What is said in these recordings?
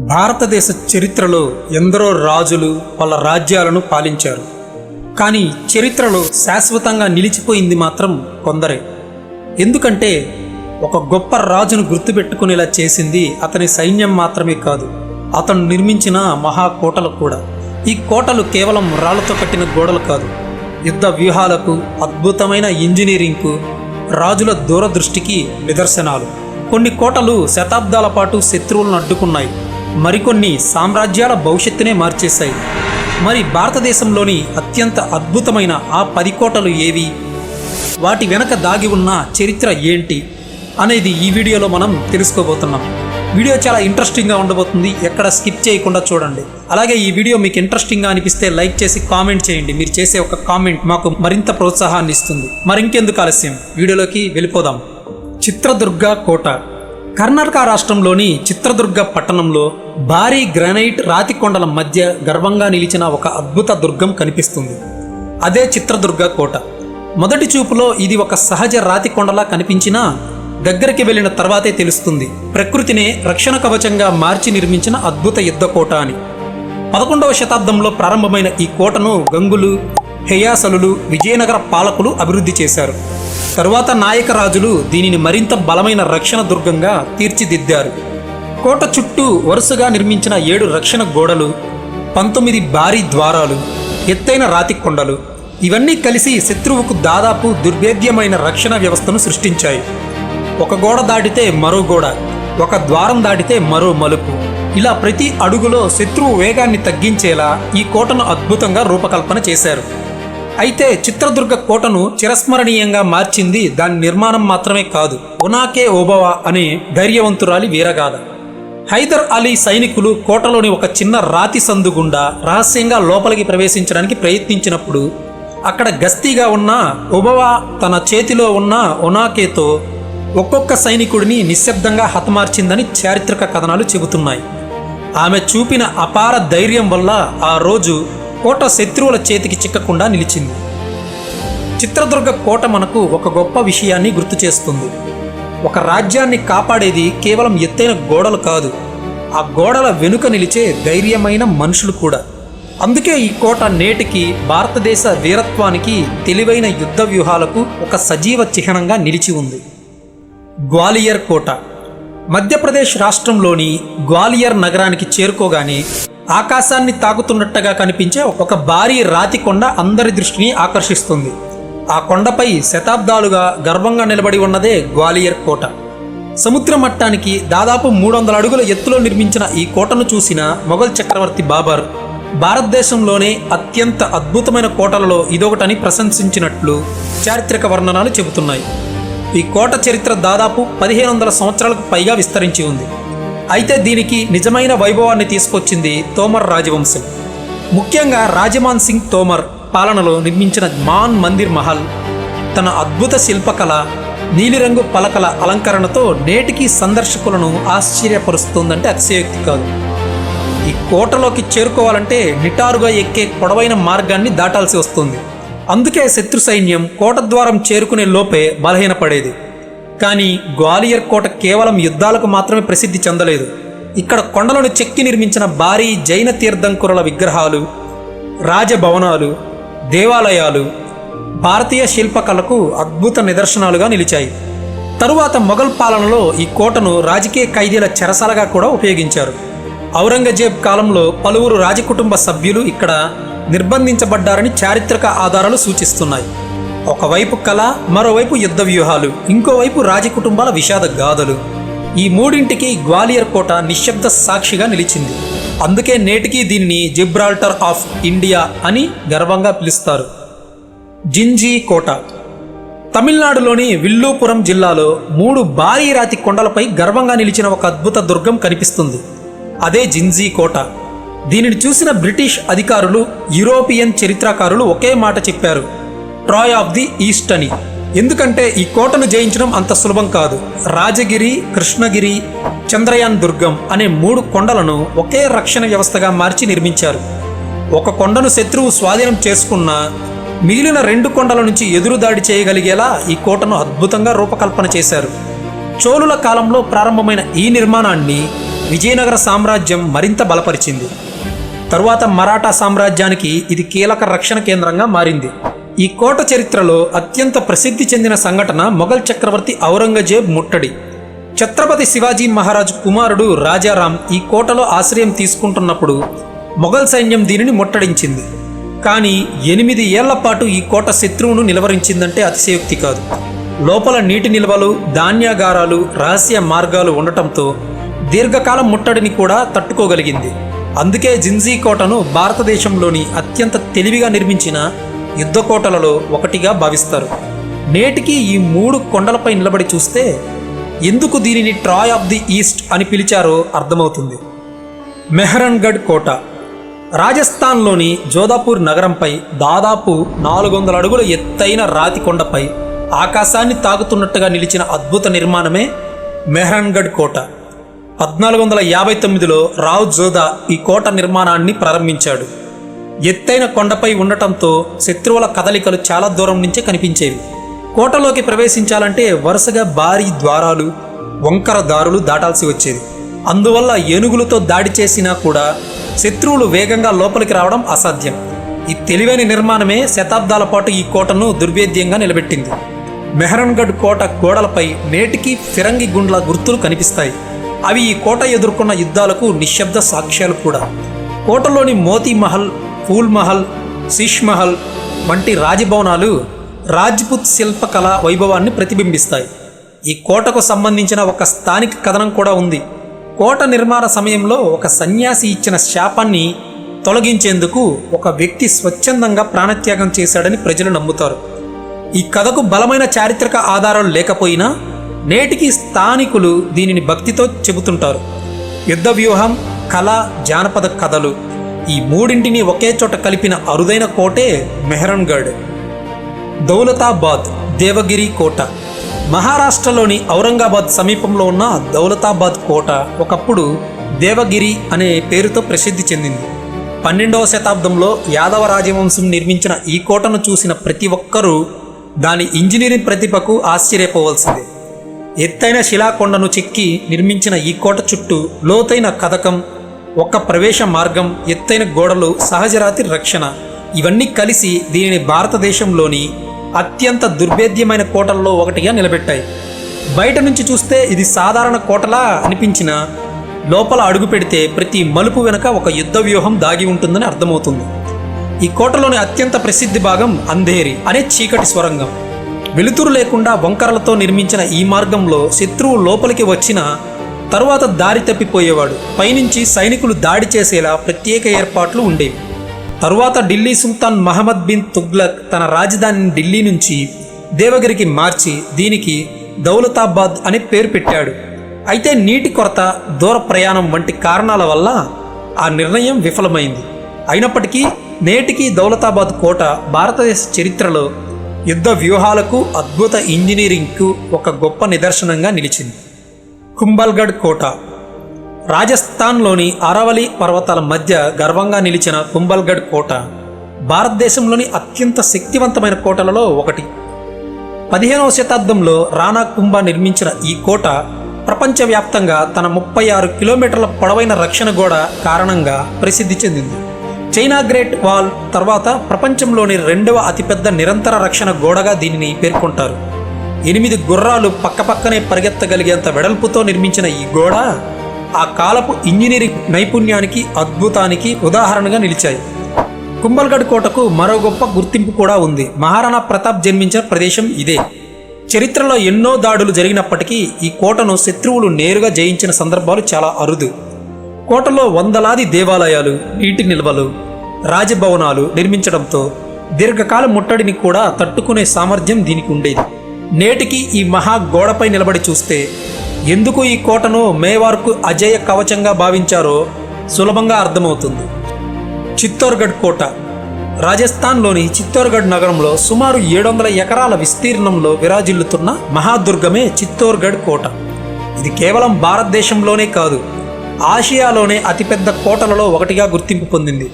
భారతదేశ చరిత్రలో ఎందరో రాజులు వాళ్ళ రాజ్యాలను పాలించారు. కానీ చరిత్రలో శాశ్వతంగా నిలిచిపోయింది మాత్రం కొందరే. ఎందుకంటే ఒక గొప్ప రాజును గుర్తుపెట్టుకునేలా చేసింది అతని సైన్యం మాత్రమే కాదు, అతను నిర్మించిన మహాకోటలు కూడా. ఈ కోటలు కేవలం రాళ్లతో కట్టిన గోడలు కాదు, యుద్ధ వ్యూహాలకు, అద్భుతమైన ఇంజనీరింగ్కు, రాజుల దూరదృష్టికి నిదర్శనాలు. కొన్ని కోటలు శతాబ్దాల పాటు శత్రువులను అడ్డుకున్నాయి, మరికొన్ని సామ్రాజ్యాల భవిష్యత్తునే మార్చేశాయి. మరి భారతదేశంలోని అత్యంత అద్భుతమైన ఆ 10 కోటలు ఏవి, వాటి వెనక దాగి ఉన్న చరిత్ర ఏంటి అనేది ఈ వీడియోలో మనం తెలుసుకోబోతున్నాం. వీడియో చాలా ఇంట్రెస్టింగ్గా ఉండబోతుంది, ఎక్కడ స్కిప్ చేయకుండా చూడండి. అలాగే ఈ వీడియో మీకు ఇంట్రెస్టింగ్గా అనిపిస్తే లైక్ చేసి కామెంట్ చేయండి. మీరు చేసే ఒక కామెంట్ మాకు మరింత ప్రోత్సాహాన్ని ఇస్తుంది. మరింకెందుకు ఆలస్యం, వీడియోలోకి వెళ్ళిపోదాం. చిత్రదుర్గ కోట. కర్ణాటక రాష్ట్రంలోని చిత్రదుర్గ పట్టణంలో భారీ గ్రానైట్ రాతి కొండల మధ్య గర్వంగా నిలిచిన ఒక అద్భుత దుర్గం కనిపిస్తుంది. అదే చిత్రదుర్గ కోట. మొదటి చూపులో ఇది ఒక సహజ రాతి కొండలా కనిపించినా దగ్గరికి వెళ్ళిన తర్వాతే తెలుస్తుంది ప్రకృతినే రక్షణ కవచంగా మార్చి నిర్మించిన అద్భుత యుద్ధ కోట అని. 11వ శతాబ్దంలో ప్రారంభమైన ఈ కోటను గంగులు, హేయాసలులు, విజయనగర పాలకులు అభివృద్ధి చేశారు. తరువాత నాయక రాజులు దీనిని మరింత బలమైన రక్షణ దుర్గంగా తీర్చిదిద్దారు. కోట చుట్టూ వరుసగా నిర్మించిన 7 రక్షణ గోడలు, 19 భారీ ద్వారాలు, ఎత్తైన రాతి కొండలు, ఇవన్నీ కలిసి శత్రువుకు దాదాపు దుర్భేద్యమైన రక్షణ వ్యవస్థను సృష్టించాయి. ఒక గోడ దాటితే మరో గోడ, ఒక ద్వారం దాటితే మరో మలుపు, ఇలా ప్రతి అడుగులో శత్రువు వేగాన్ని తగ్గించేలా ఈ కోటను అద్భుతంగా రూపకల్పన చేశారు. అయితే చిత్రదుర్గ కోటను చిరస్మరణీయంగా మార్చింది దాని నిర్మాణం మాత్రమే కాదు, ఒనాకే ఓబవ్వ అనే ధైర్యవంతురాలి వీరగాథ. హైదర్ అలీ సైనికులు కోటలోని ఒక చిన్న రాతి సందు గుండా రహస్యంగా లోపలికి ప్రవేశించడానికి ప్రయత్నించినప్పుడు అక్కడ గస్తీగా ఉన్న ఓబవ్వ తన చేతిలో ఉన్న ఒనాకేతో ఒక్కొక్క సైనికుడిని నిశ్శబ్దంగా హతమార్చిందని చారిత్రక కథనాలు చెబుతున్నాయి. ఆమె చూపిన అపార ధైర్యం వల్ల ఆ రోజు కోట శత్రువుల చేతికి చిక్కకుండా నిలిచింది. చిత్రదుర్గ కోట మనకు ఒక గొప్ప విషయాన్ని గుర్తు చేస్తుంది. ఒక రాజ్యాన్ని కాపాడేది కేవలం ఎత్తైన గోడలు కాదు, ఆ గోడల వెనుక నిలిచే ధైర్యమైన మనుషులు కూడా. అందుకే ఈ కోట నేటికి భారతదేశ వీరత్వానికి, తెలివైన యుద్ధ వ్యూహాలకు ఒక సజీవ చిహ్నంగా నిలిచి ఉంది. గ్వాలియర్ కోట. మధ్యప్రదేశ్ రాష్ట్రంలోని గ్వాలియర్ నగరానికి చేరుకోగానే ఆకాశాన్ని తాకుతున్నట్టుగా కనిపించే ఒక భారీ రాతి కొండ అందరి దృష్టిని ఆకర్షిస్తుంది. ఆ కొండపై శతాబ్దాలుగా గర్వంగా నిలబడి ఉన్నదే గ్వాలియర్ కోట. సముద్ర మట్టానికి దాదాపు 300 అడుగుల ఎత్తులో నిర్మించిన ఈ కోటను చూసిన మొఘల్ చక్రవర్తి బాబర్ భారతదేశంలోనే అత్యంత అద్భుతమైన కోటలలో ఇదొకటని ప్రశంసించినట్లు చారిత్రక వర్ణనాలు చెబుతున్నాయి. ఈ కోట చరిత్ర దాదాపు 1500 సంవత్సరాలకు పైగా విస్తరించి ఉంది. అయితే దీనికి నిజమైన వైభవాన్ని తీసుకొచ్చింది తోమర్ రాజవంశం. ముఖ్యంగా రాజమాన్ సింగ్ తోమర్ పాలనలో నిర్మించిన మాన్ మందిర్ మహల్ తన అద్భుత శిల్పకళ, నీలిరంగు పలకల అలంకరణతో నేటికి సందర్శకులను ఆశ్చర్యపరుస్తుందంటే అతిశయోక్తి కాదు. ఈ కోటలోకి చేరుకోవాలంటే నిటారుగా ఎక్కే పొడవైన మార్గాన్ని దాటాల్సి వస్తుంది. అందుకే శత్రు సైన్యం కోట ద్వారం చేరుకునే లోపే బలహీనపడేది. కానీ గ్వాలియర్ కోట కేవలం యుద్ధాలకు మాత్రమే ప్రసిద్ధి చెందలేదు. ఇక్కడ కొండలను చెక్కి నిర్మించిన భారీ జైన తీర్థంకురుల విగ్రహాలు, రాజభవనాలు, దేవాలయాలు భారతీయ శిల్పకళకు అద్భుత నిదర్శనాలుగా నిలిచాయి. తరువాత మొఘల్ పాలనలో ఈ కోటను రాజకీయ ఖైదీల చెరసాలగా కూడా ఉపయోగించారు. ఔరంగజేబ్ కాలంలో పలువురు రాజకుటుంబ సభ్యులు ఇక్కడ నిర్బంధించబడ్డారని చారిత్రక ఆధారాలు సూచిస్తున్నాయి. ఒకవైపు కళ, మరోవైపు యుద్ధ వ్యూహాలు, ఇంకోవైపు రాజకుటుంబాల విషాద గాథలు. ఈ మూడింటికి గ్వాలియర్ కోట నిశ్శబ్ద సాక్షిగా నిలిచింది. అందుకే నేటికి దీనిని జిబ్రాల్టర్ ఆఫ్ ఇండియా అని గర్వంగా పిలుస్తారు. జింజీ కోట. తమిళనాడులోని విల్లుపురం జిల్లాలో 3 భారీ రాతి కొండలపై గర్వంగా నిలిచిన ఒక అద్భుత దుర్గం కనిపిస్తుంది. అదే జింజీ కోట. దీనిని చూసిన బ్రిటిష్ అధికారులు, యూరోపియన్ చరిత్రకారులు ఒకే మాట చెప్పారు, ట్రాయ్ ఆఫ్ ది ఈస్ట్ అని. ఎందుకంటే ఈ కోటను జయించడం అంత సులభం కాదు. రాజగిరి, కృష్ణగిరి, చంద్రయాన్ దుర్గం అనే 3 కొండలను ఒకే రక్షణ వ్యవస్థగా మార్చి నిర్మించారు. ఒక కొండను శత్రువు స్వాధీనం చేసుకున్నా మిగిలిన 2 కొండల నుంచి ఎదురుదాడి చేయగలిగేలా ఈ కోటను అద్భుతంగా రూపకల్పన చేశారు. చోళుల కాలంలో ప్రారంభమైన ఈ నిర్మాణాన్ని విజయనగర సామ్రాజ్యం మరింత బలపరిచింది. తరువాత మరాఠా సామ్రాజ్యానికి ఇది కీలక రక్షణ కేంద్రంగా మారింది. ఈ కోట చరిత్రలో అత్యంత ప్రసిద్ధి చెందిన సంఘటన మొఘల్ చక్రవర్తి ఔరంగజేబ్ ముట్టడి. ఛత్రపతి శివాజీ మహారాజు కుమారుడు రాజారాం ఈ కోటలో ఆశ్రయం తీసుకుంటున్నప్పుడు మొఘల్ సైన్యం దీనిని ముట్టడించింది. కానీ 8 ఏళ్ల పాటు ఈ కోట శత్రువును నిలవరించిందంటే అతిశయోక్తి కాదు. లోపల నీటి నిల్వలు, ధాన్యాగారాలు, రహస్య మార్గాలు ఉండటంతో దీర్ఘకాలం ముట్టడిని కూడా తట్టుకోగలిగింది. అందుకే జింజీ కోటను భారతదేశంలోని అత్యంత తెలివిగా నిర్మించిన యుద్ధ కోటలలో ఒకటిగా భావిస్తారు. నేటికి ఈ 3 కొండలపై నిలబడి చూస్తే ఎందుకు దీనిని ట్రాయ్ ఆఫ్ ది ఈస్ట్ అని పిలిచారో అర్థమవుతుంది. మెహ్రన్గఢ్ కోట రాజస్థాన్లోని జోధాపూర్ నగరంపై దాదాపు 400 అడుగుల ఎత్తైన రాతి కొండపై ఆకాశాన్ని తాకుతున్నట్టుగా నిలిచిన అద్భుత నిర్మాణమే మెహ్రన్గఢ్ కోట. 1459లో రావ్ జోధా ఈ కోట నిర్మాణాన్ని ప్రారంభించాడు. ఎత్తైన కొండపై ఉండటంతో శత్రువుల కదలికలు చాలా దూరం నుంచే కనిపించేవి. కోటలోకి ప్రవేశించాలంటే వరుసగా భారీ ద్వారాలు, వంకర దారులు దాటాల్సి వచ్చేది. అందువల్ల ఏనుగులతో దాడి చేసినా కూడా శత్రువులు వేగంగా లోపలికి రావడం అసాధ్యం. ఈ తెలివైన నిర్మాణమే శతాబ్దాల పాటు ఈ కోటను దుర్భేద్యంగా నిలబెట్టింది. మెహ్రన్గఢ్ కోట గోడలపై నేటికి ఫిరంగి గుండ్ల గుర్తులు కనిపిస్తాయి. అవి ఈ కోట ఎదుర్కొన్న యుద్ధాలకు నిశ్శబ్ద సాక్ష్యాలు కూడా. కోటలోని మోతీ మహల్, ఫూల్ మహల్, శీష్ మహల్ వంటి రాజభవనాలు రాజ్పుత్ శిల్పకళ వైభవాన్ని ప్రతిబింబిస్తాయి. ఈ కోటకు సంబంధించిన ఒక స్థానిక కథనం కూడా ఉంది. కోట నిర్మాణ సమయంలో ఒక సన్యాసి ఇచ్చిన శాపాన్ని తొలగించేందుకు ఒక వ్యక్తి స్వచ్ఛందంగా ప్రాణత్యాగం చేశాడని ప్రజలు నమ్ముతారు. ఈ కథకు బలమైన చారిత్రక ఆధారాలు లేకపోయినా నేటికి స్థానికులు దీనిని భక్తితో చెబుతుంటారు. యుద్ధ వ్యూహం, కళ, జానపద కథలు ఈ మూడింటిని ఒకే చోట కలిపిన అరుదైన కోటే మెహ్రన్గఢ్. దౌలతాబాద్ దేవగిరి కోట మహారాష్ట్రలోని ఔరంగాబాద్ సమీపంలో ఉన్న దౌలతాబాద్ కోట ఒకప్పుడు దేవగిరి అనే పేరుతో ప్రసిద్ధి చెందింది. 12వ శతాబ్దంలో యాదవ రాజవంశం నిర్మించిన ఈ కోటను చూసిన ప్రతి ఒక్కరూ దాని ఇంజనీరింగ్ ప్రతిభకు ఆశ్చర్యపోవలసిందే. ఎత్తైన శిలాకొండను చెక్కి నిర్మించిన ఈ కోట చుట్టూ లోతైన కదకం, ఒక్క ప్రవేశ మార్గం, ఎత్తైన గోడలు, సహజరాతి రక్షణ ఇవన్నీ కలిసి దీనిని భారతదేశంలోని అత్యంత దుర్భేద్యమైన కోటల్లో ఒకటిగా నిలబెట్టాయి. బయట నుంచి చూస్తే ఇది సాధారణ కోటలా అనిపించినా లోపల అడుగు పెడితే ప్రతి మలుపు వెనుక ఒక యుద్ధ వ్యూహం దాగి ఉంటుందని అర్థమవుతుంది. ఈ కోటలోని అత్యంత ప్రసిద్ధి భాగం అంధేరి అనే చీకటి స్వరంగం. వెలుతురు లేకుండా వంకరలతో నిర్మించిన ఈ మార్గంలో శత్రువు లోపలికి వచ్చిన తరువాత దారి తప్పిపోయేవాడు. పైనుంచి సైనికులు దాడి చేసేలా ప్రత్యేక ఏర్పాట్లు ఉండేవి. తరువాత ఢిల్లీ సుల్తాన్ మహమ్మద్ బిన్ తుగ్లక్ తన రాజధానిని ఢిల్లీ నుంచి దేవగిరికి మార్చి దీనికి దౌలతాబాద్ అనే పేరు పెట్టాడు. అయితే నీటి కొరత, దూర ప్రయాణం వంటి కారణాల వల్ల ఆ నిర్ణయం విఫలమైంది. అయినప్పటికీ నేటికి దౌలతాబాద్ కోట భారతదేశ చరిత్రలో యుద్ధ వ్యూహాలకు, అద్భుత ఇంజనీరింగ్కు ఒక గొప్ప నిదర్శనంగా నిలిచింది. కుంభల్గఢ్ కోట రాజస్థాన్లోని అరవలి పర్వతాల మధ్య గర్వంగా నిలిచిన కుంభల్గఢ్ కోట భారతదేశంలోని అత్యంత శక్తివంతమైన కోటలలో ఒకటి. 15వ శతాబ్దంలో రాణా కుంభ నిర్మించిన ఈ కోట ప్రపంచవ్యాప్తంగా తన 36 కిలోమీటర్ల పొడవైన రక్షణ గోడ కారణంగా ప్రసిద్ధి చెందింది. చైనా గ్రేట్ వాల్ తర్వాత ప్రపంచంలోని 2వ అతిపెద్ద నిరంతర రక్షణ గోడగా దీనిని పేర్కొంటారు. 8 గుర్రాలు పక్కపక్కనే పరిగెత్తగలిగేంత వెడల్పుతో నిర్మించిన ఈ గోడ ఆ కాలపు ఇంజనీరింగ్ నైపుణ్యానికి, అద్భుతానికి ఉదాహరణగా నిలిచాయి. కుంభల్గఢ్ కోటకు మరో గొప్ప గుర్తింపు కూడా ఉంది. మహారాణా ప్రతాప్ జన్మించిన ప్రదేశం ఇదే. చరిత్రలో ఎన్నో దాడులు జరిగినప్పటికీ ఈ కోటను శత్రువులు నేరుగా జయించిన సందర్భాలు చాలా అరుదు. కోటలో వందలాది దేవాలయాలు, నీటి నిల్వలు, రాజభవనాలు నిర్మించడంతో దీర్ఘకాల ముట్టడిని కూడా తట్టుకునే సామర్థ్యం దీనికి ఉండేది. నేటికి ఈ మహా గోడపై నిలబడి చూస్తే ఎందుకు ఈ కోటను మేవార్కు అజేయ కవచంగా భావించారో సులభంగా అర్థమవుతుంది. చిత్తోర్గఢ్ కోట రాజస్థాన్లోని చిత్తోర్గఢ్ నగరంలో సుమారు 700 ఎకరాల విస్తీర్ణంలో విరాజిల్లుతున్న మహాదుర్గమే చిత్తోర్గఢ్ కోట. ఇది కేవలం భారతదేశంలోనే కాదు, ఆసియాలోనే అతిపెద్ద కోటలలో ఒకటిగా గుర్తింపు పొందింది.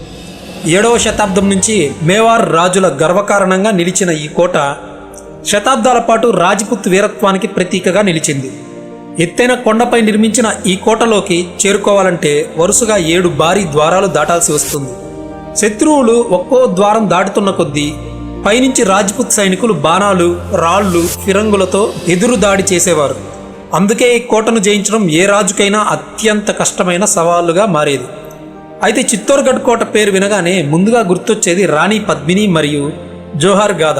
7వ శతాబ్దం నుంచి మేవార్ రాజుల గర్వకారణంగా నిలిచిన ఈ కోట శతాబ్దాల పాటు రాజ్పుత్ వీరత్వానికి ప్రతీకగా నిలిచింది. ఎత్తైన కొండపై నిర్మించిన ఈ కోటలోకి చేరుకోవాలంటే వరుసగా 7 భారీ ద్వారాలు దాటాల్సి వస్తుంది. శత్రువులు ఒక్కో ద్వారం దాటుతున్న కొద్దీ పైనుంచి రాజ్పుత్ సైనికులు బాణాలు, రాళ్లు, ఫిరంగులతో ఎదురు దాడి చేసేవారు. అందుకే ఈ కోటను జయించడం ఏ రాజుకైనా అత్యంత కష్టమైన సవాలుగా మారేది. అయితే చిత్తోర్గఢ్ కోట పేరు వినగానే ముందుగా గుర్తొచ్చేది రాణి పద్మిని మరియు జోహార్ గాథ.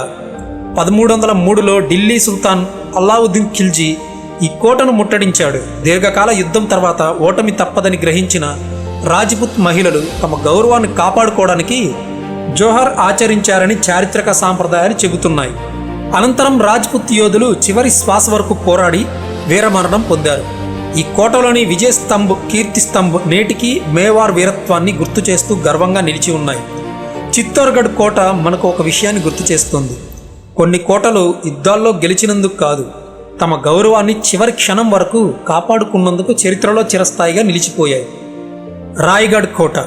1303లో ఢిల్లీ సుల్తాన్ అలావుద్దీన్ ఖిల్జీ ఈ కోటను ముట్టడించాడు. దీర్ఘకాల యుద్ధం తర్వాత ఓటమి తప్పదని గ్రహించిన రాజ్పుత్ మహిళలు తమ గౌరవాన్ని కాపాడుకోవడానికి జోహర్ ఆచరించారని చారిత్రక సాంప్రదాయాలు చెబుతున్నాయి. అనంతరం రాజ్పుత్ యోధులు చివరి శ్వాస వరకు పోరాడి వీరమరణం పొందారు. ఈ కోటలోని విజయ్ స్తంభ్, కీర్తి స్తంభ్ నేటికి మేవార్ వీరత్వాన్ని గుర్తు చేస్తూ గర్వంగా నిలిచి ఉన్నాయి. చిత్తోర్గఢ్ కోట మనకు ఒక విషయాన్ని గుర్తు చేస్తుంది. కొన్ని కోటలు యుద్ధాల్లో గెలిచినందుకు కాదు, తమ గౌరవాన్ని చివరి క్షణం వరకు కాపాడుకున్నందుకు చరిత్రలో చిరస్థాయిగా నిలిచిపోయాయి. రాయ్గఢ్ కోట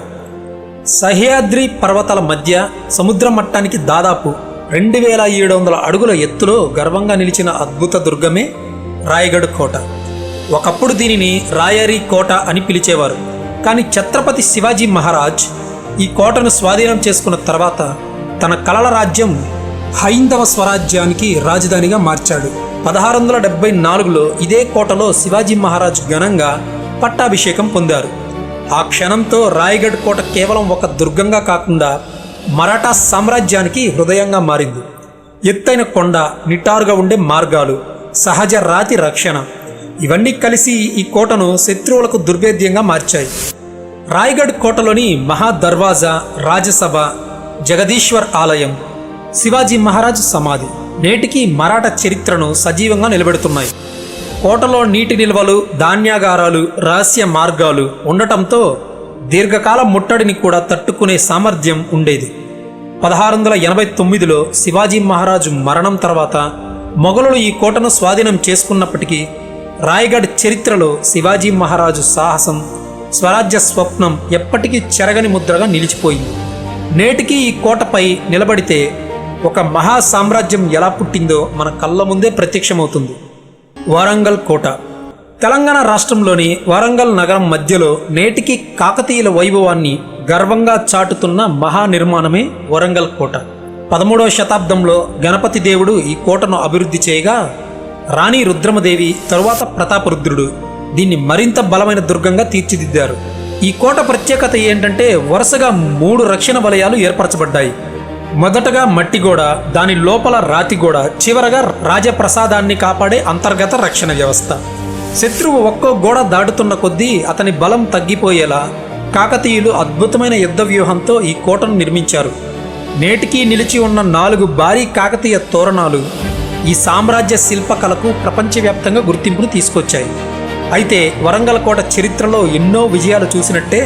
సహ్యాద్రి పర్వతాల మధ్య సముద్ర మట్టానికి దాదాపు 2700 అడుగుల ఎత్తులో గర్వంగా నిలిచిన అద్భుత దుర్గమే రాయ్గఢ్ కోట. ఒకప్పుడు దీనిని రాయరీ కోట అని పిలిచేవారు. కానీ ఛత్రపతి శివాజీ మహారాజ్ ఈ కోటను స్వాధీనం చేసుకున్న తర్వాత తన కలల రాజ్యం హైందవ స్వరాజ్యానికి రాజధానిగా మార్చాడు. 1674లో ఇదే కోటలో శివాజీ మహారాజ్ ఘనంగా పట్టాభిషేకం పొందారు. ఆ క్షణంతో రాయ్గఢ్ కోట కేవలం ఒక దుర్గంగా కాకుండా మరాఠా సామ్రాజ్యానికి హృదయంగా మారింది. ఎత్తైన కొండ, నిటారుగా ఉండే మార్గాలు, సహజ రాతి రక్షణ ఇవన్నీ కలిసి ఈ కోటను శత్రువులకు దుర్భేద్యంగా మార్చాయి. రాయ్గఢ్ కోటలోని మహా దర్వాజా, రాజసభ, జగదీశ్వర్ ఆలయం, శివాజీ మహారాజ్ సమాధి నేటికి మరాఠా చరిత్రను సజీవంగా నిలబెడుతున్నాయి. కోటలో నీటి నిల్వలు, ధాన్యాగారాలు, రహస్య మార్గాలు ఉండటంతో దీర్ఘకాల ముట్టడిని కూడా తట్టుకునే సామర్థ్యం ఉండేది. 1689లో శివాజీ మహారాజు మరణం తర్వాత మొఘలులు ఈ కోటను స్వాధీనం చేసుకున్నప్పటికీ రాయ్గఢ్ చరిత్రలో శివాజీ మహారాజు సాహసం, స్వరాజ్య స్వప్నం ఎప్పటికీ చెరగని ముద్రగా నిలిచిపోయింది. నేటికి ఈ కోటపై నిలబడితే ఒక మహా సామ్రాజ్యం ఎలా పుట్టిందో మన కళ్ళ ముందే ప్రత్యక్షమవుతుంది. వరంగల్ కోట తెలంగాణ రాష్ట్రంలోని వరంగల్ నగరం మధ్యలో నేటికి కాకతీయుల వైభవాన్ని గర్వంగా చాటుతున్న మహానిర్మాణమే వరంగల్ కోట. 13వ శతాబ్దంలో గణపతి దేవుడు ఈ కోటను అభివృద్ధి చేయగా రాణి రుద్రమదేవి తరువాత ప్రతాపరుద్రుడు దీన్ని మరింత బలమైన దుర్గంగా తీర్చిదిద్దారు. ఈ కోట ప్రత్యేకత ఏంటంటే వరుసగా 3 రక్షణ వలయాలు ఏర్పరచబడ్డాయి. మొదటగా మట్టి గోడ, దాని లోపల రాతి గోడ, చివరగా రాజప్రసాదాన్ని కాపాడే అంతర్గత రక్షణ వ్యవస్థ. శత్రువు ఒక్కో గోడ దాటుతున్న కొద్దీ అతని బలం తగ్గిపోయేలా కాకతీయులు అద్భుతమైన యుద్ధ వ్యూహంతో ఈ కోటను నిర్మించారు. నేటికి నిలిచి ఉన్న 4 భారీ కాకతీయ తోరణాలు ఈ సామ్రాజ్య శిల్పకళకు ప్రపంచవ్యాప్తంగా గుర్తింపును తీసుకొచ్చాయి. అయితే వరంగల్ కోట చరిత్రలో ఎన్నో విజయాలు చూసినట్టే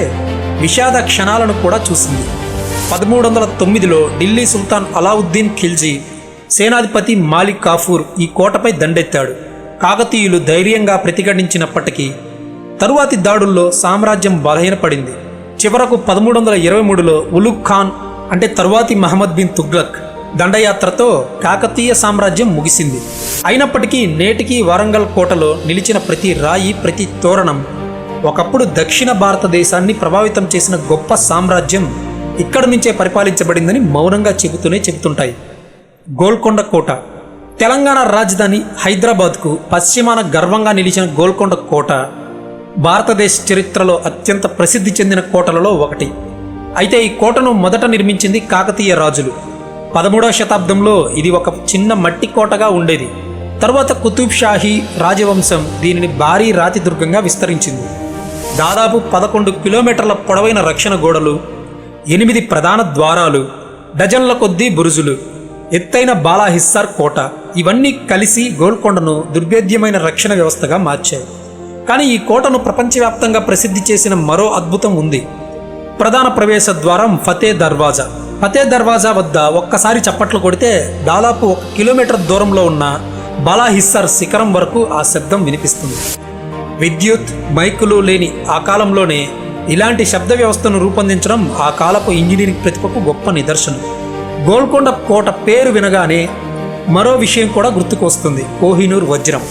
విషాద క్షణాలను కూడా చూసింది. 1309లో ఢిల్లీ సుల్తాన్ అలావుద్దీన్ ఖిల్జీ సేనాధిపతి మాలిక్ కాఫూర్ ఈ కోటపై దండెత్తాడు. కాకతీయులు ధైర్యంగా ప్రతిఘటించినప్పటికీ తరువాతి దాడుల్లో సామ్రాజ్యం బలహీనపడింది. చివరకు 1323లో ఉలుగ్ ఖాన్ అంటే తరువాతి మహమ్మద్ బిన్ తుగ్లక్ దండయాత్రతో కాకతీయ సామ్రాజ్యం ముగిసింది. అయినప్పటికీ నేటికి వరంగల్ కోటలో నిలిచిన ప్రతి రాయి, ప్రతి తోరణం ఒకప్పుడు దక్షిణ భారతదేశాన్ని ప్రభావితం చేసిన గొప్ప సామ్రాజ్యం ఇక్కడి నుంచే పరిపాలించబడిందని మౌనంగా చెబుతుంటాయి. గోల్కొండ కోట తెలంగాణ రాజధాని హైదరాబాద్కు పశ్చిమాన గర్వంగా నిలిచిన గోల్కొండ కోట భారతదేశ చరిత్రలో అత్యంత ప్రసిద్ధి చెందిన కోటలలో ఒకటి. అయితే ఈ కోటను మొదట నిర్మించింది కాకతీయ రాజులు. 13వ శతాబ్దంలో ఇది ఒక చిన్న మట్టి కోటగా ఉండేది. తరువాత కుతుబ్ షాహీ రాజవంశం దీనిని భారీ రాతి దుర్గంగా విస్తరించింది. దాదాపు 11 కిలోమీటర్ల పొడవైన రక్షణ గోడలు, 8 ప్రధాన ద్వారాలు, డజన్ల కొద్దీ బురుజులు, ఎత్తైన బాలాహిస్సార్ కోట ఇవన్నీ కలిసి గోల్కొండను దుర్భేద్యమైన రక్షణ వ్యవస్థగా మార్చాయి. కానీ ఈ కోటను ప్రపంచవ్యాప్తంగా ప్రసిద్ధి చేసిన మరో అద్భుతం ఉంది. ప్రధాన ప్రవేశ ద్వారం ఫతే దర్వాజా. ఫతే దర్వాజా వద్ద ఒక్కసారి చప్పట్లు కొడితే దాదాపు 1 కిలోమీటర్ దూరంలో ఉన్న బాలాహిస్సార్ శిఖరం వరకు ఆ శబ్దం వినిపిస్తుంది. విద్యుత్, మైకులు లేని ఆ కాలంలోనే ఇలాంటి శబ్ద వ్యవస్థను రూపొందించడం ఆ కాలపు ఇంజనీరింగ్ ప్రతిభకు గొప్ప నిదర్శనం. గోల్కొండ కోట పేరు వినగానే మరో విషయం కూడా గుర్తుకు వస్తుంది, కోహినూర్ వజ్రం.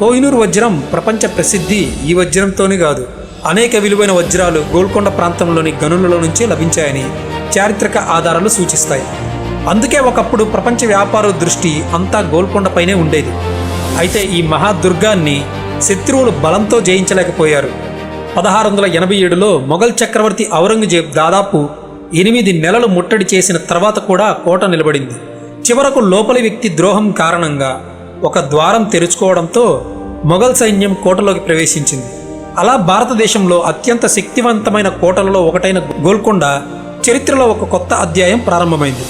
కోహినూర్ వజ్రం ప్రపంచ ప్రసిద్ధి ఈ వజ్రంతోనే కాదు, అనేక విలువైన వజ్రాలు గోల్కొండ ప్రాంతంలోని గనులలో నుంచే లభించాయని చారిత్రక ఆధారాలు సూచిస్తాయి. అందుకే ఒకప్పుడు ప్రపంచ వ్యాపార దృష్టి అంతా గోల్కొండపైనే ఉండేది. అయితే ఈ మహాదుర్గాన్ని శత్రువులు బలంతో జయించలేకపోయారు. 1687లో మొఘల్ చక్రవర్తి ఔరంగజేబ్ దాదాపు 8 నెలలు ముట్టడి చేసిన తర్వాత కూడా కోట నిలబడింది. చివరకు లోపలి వ్యక్తి ద్రోహం కారణంగా ఒక ద్వారం తెరుచుకోవడంతో మొఘల్ సైన్యం కోటలోకి ప్రవేశించింది. అలా భారతదేశంలో అత్యంత శక్తివంతమైన కోటలలో ఒకటైన గోల్కొండ చరిత్రలో ఒక కొత్త అధ్యాయం ప్రారంభమైంది.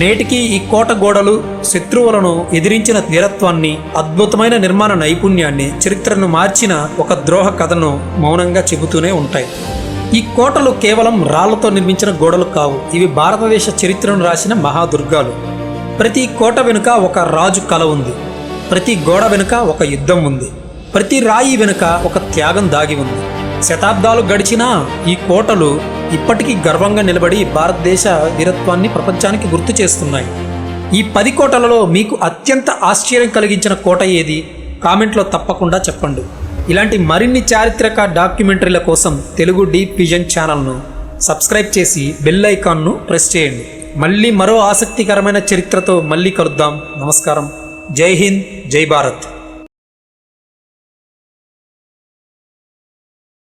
నేటికి ఈ కోట గోడలు శత్రువులను ఎదిరించిన వీరత్వాన్ని, అద్భుతమైన నిర్మాణ నైపుణ్యాన్ని, చరిత్రను మార్చిన ఒక ద్రోహ కథను మౌనంగా చెబుతూనే ఉంటాయి. ఈ కోటలు కేవలం రాళ్లతో నిర్మించిన గోడలు కావు, ఇవి భారతదేశ చరిత్రను రాసిన మహాదుర్గాలు. ప్రతి కోట వెనుక ఒక రాజు కల ఉంది, ప్రతి గోడ వెనుక ఒక యుద్ధం ఉంది, ప్రతి రాయి వెనుక ఒక త్యాగం దాగి ఉంది. శతాబ్దాలు గడిచినా ఈ కోటలు ఇప్పటికీ గర్వంగా నిలబడి భారతదేశ వీరత్వాన్ని ప్రపంచానికి గుర్తు చేస్తున్నాయి. ఈ 10 కోటలలో మీకు అత్యంత ఆశ్చర్యం కలిగించిన కోట ఏది? కామెంట్లో తప్పకుండా చెప్పండి. ఇలాంటి మరిన్ని చారిత్రక డాక్యుమెంటరీల కోసం తెలుగు డీప్ విజన్ ఛానల్ను సబ్స్క్రైబ్ చేసి బెల్ ఐకాన్ను ప్రెస్ చేయండి. మళ్ళీ మరో ఆసక్తికరమైన చరిత్రతో మళ్ళీ కలుద్దాం. నమస్కారం. జై హింద్, జై భారత్.